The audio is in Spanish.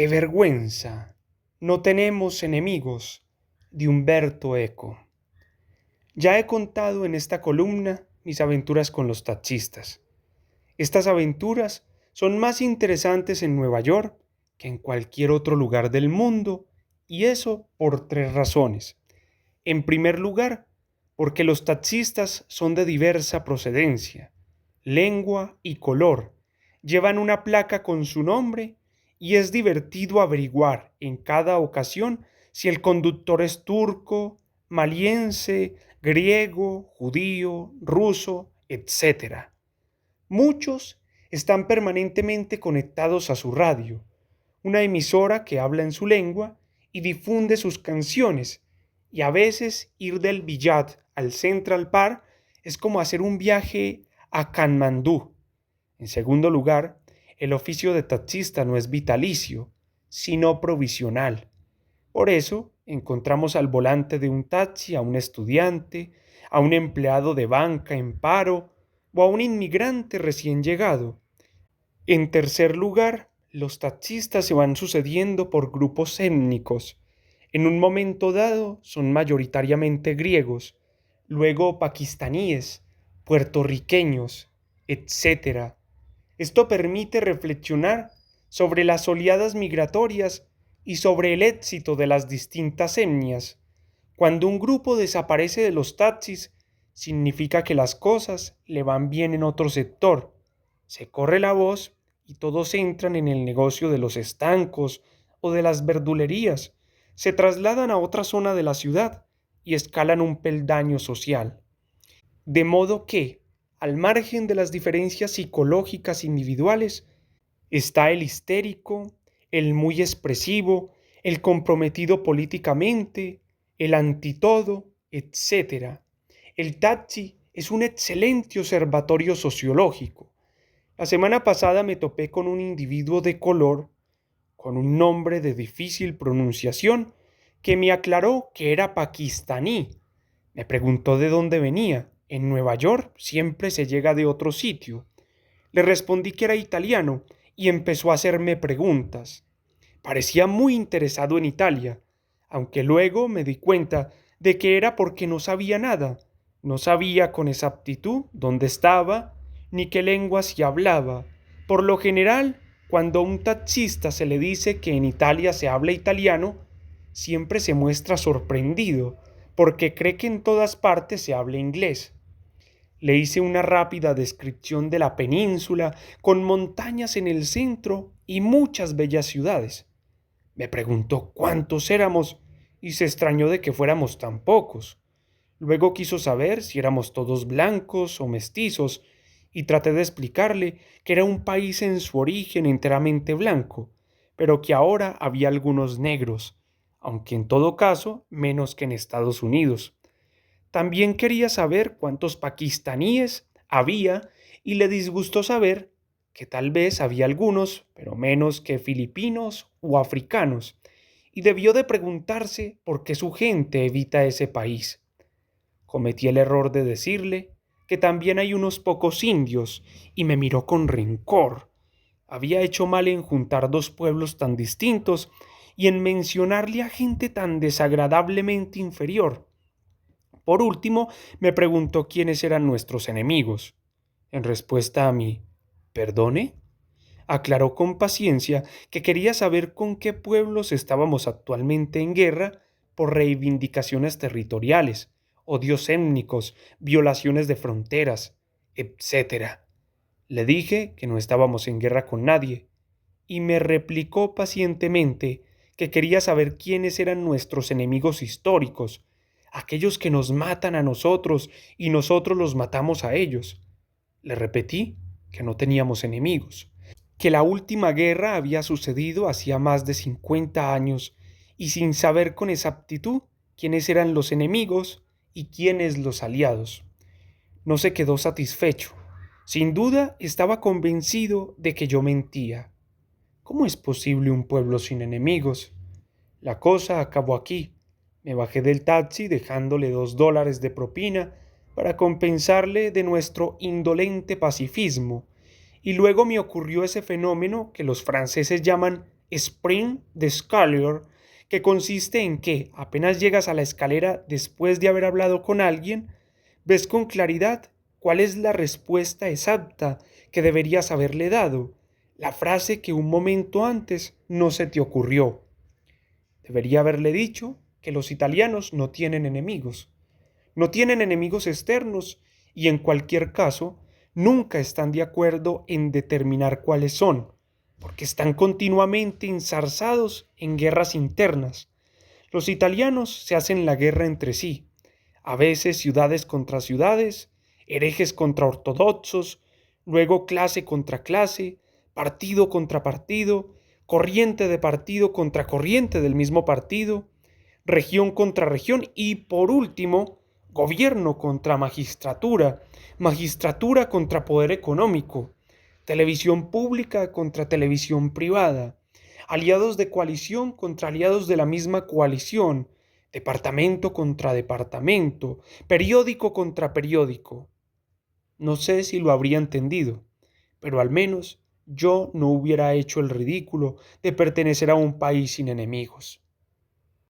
¡Qué vergüenza! No tenemos enemigos, de Humberto Eco. Ya he contado en esta columna mis aventuras con los taxistas. Estas aventuras son más interesantes en Nueva York que en cualquier otro lugar del mundo, y eso por tres razones. En primer lugar, porque los taxistas son de diversa procedencia, lengua y color, llevan una placa con su nombre y es divertido averiguar en cada ocasión si el conductor es turco, maliense, griego, judío, ruso, etc. Muchos están permanentemente conectados a su radio, una emisora que habla en su lengua y difunde sus canciones, y a veces ir del Villad al Central Park es como hacer un viaje a Kanmandú. En segundo lugar, el oficio de taxista no es vitalicio, sino provisional. Por eso encontramos al volante de un taxi a un estudiante, a un empleado de banca en paro o a un inmigrante recién llegado. En tercer lugar, los taxistas se van sucediendo por grupos étnicos. En un momento dado son mayoritariamente griegos, luego pakistaníes, puertorriqueños, etc. Esto permite reflexionar sobre las oleadas migratorias y sobre el éxito de las distintas etnias. Cuando un grupo desaparece de los taxis, significa que las cosas le van bien en otro sector. Se corre la voz y todos entran en el negocio de los estancos o de las verdulerías, se trasladan a otra zona de la ciudad y escalan un peldaño social. De modo que, al margen de las diferencias psicológicas individuales, está el histérico, el muy expresivo, el comprometido políticamente, el antitodo, etc. El taxi es un excelente observatorio sociológico. La semana pasada me topé con un individuo de color, con un nombre de difícil pronunciación, que me aclaró que era pakistaní. Me preguntó de dónde venía. En Nueva York siempre se llega de otro sitio. Le respondí que era italiano y empezó a hacerme preguntas. Parecía muy interesado en Italia, aunque luego me di cuenta de que era porque no sabía nada. No sabía con exactitud dónde estaba ni qué lengua se hablaba. Por lo general, cuando a un taxista se le dice que en Italia se habla italiano, siempre se muestra sorprendido porque cree que en todas partes se habla inglés. Le hice una rápida descripción de la península, con montañas en el centro y muchas bellas ciudades. Me preguntó cuántos éramos y se extrañó de que fuéramos tan pocos. Luego quiso saber si éramos todos blancos o mestizos y traté de explicarle que era un país en su origen enteramente blanco, pero que ahora había algunos negros, aunque en todo caso menos que en Estados Unidos. También quería saber cuántos pakistaníes había y le disgustó saber que tal vez había algunos, pero menos que filipinos o africanos, y debió de preguntarse por qué su gente evita ese país. Cometí el error de decirle que también hay unos pocos indios y me miró con rencor. Había hecho mal en juntar dos pueblos tan distintos y en mencionarle a gente tan desagradablemente inferior. Por último, me preguntó quiénes eran nuestros enemigos. En respuesta a mi ¿perdone? Aclaró con paciencia que quería saber con qué pueblos estábamos actualmente en guerra por reivindicaciones territoriales, odios étnicos, violaciones de fronteras, etc. Le dije que no estábamos en guerra con nadie, y me replicó pacientemente que quería saber quiénes eran nuestros enemigos históricos, aquellos que nos matan a nosotros y nosotros los matamos a ellos. Le repetí que no teníamos enemigos, que la última guerra había sucedido hacía más de 50 años y sin saber con exactitud quiénes eran los enemigos y quiénes los aliados. No se quedó satisfecho. Sin duda estaba convencido de que yo mentía. ¿Cómo es posible un pueblo sin enemigos? La cosa acabó aquí. Me bajé del taxi dejándole $2 de propina para compensarle de nuestro indolente pacifismo, y luego me ocurrió ese fenómeno que los franceses llaman Spring de Scaliger, que consiste en que apenas llegas a la escalera después de haber hablado con alguien, ves con claridad cuál es la respuesta exacta que deberías haberle dado, la frase que un momento antes no se te ocurrió. Debería haberle dicho que los italianos no tienen enemigos. No tienen enemigos externos y en cualquier caso nunca están de acuerdo en determinar cuáles son, porque están continuamente enzarzados en guerras internas. Los italianos se hacen la guerra entre sí, a veces ciudades contra ciudades, herejes contra ortodoxos, luego clase contra clase, partido contra partido, corriente de partido contra corriente del mismo partido, región contra región y por último, gobierno contra magistratura, magistratura contra poder económico, televisión pública contra televisión privada, aliados de coalición contra aliados de la misma coalición, departamento contra departamento, periódico contra periódico. No sé si lo habría entendido, pero al menos yo no hubiera hecho el ridículo de pertenecer a un país sin enemigos.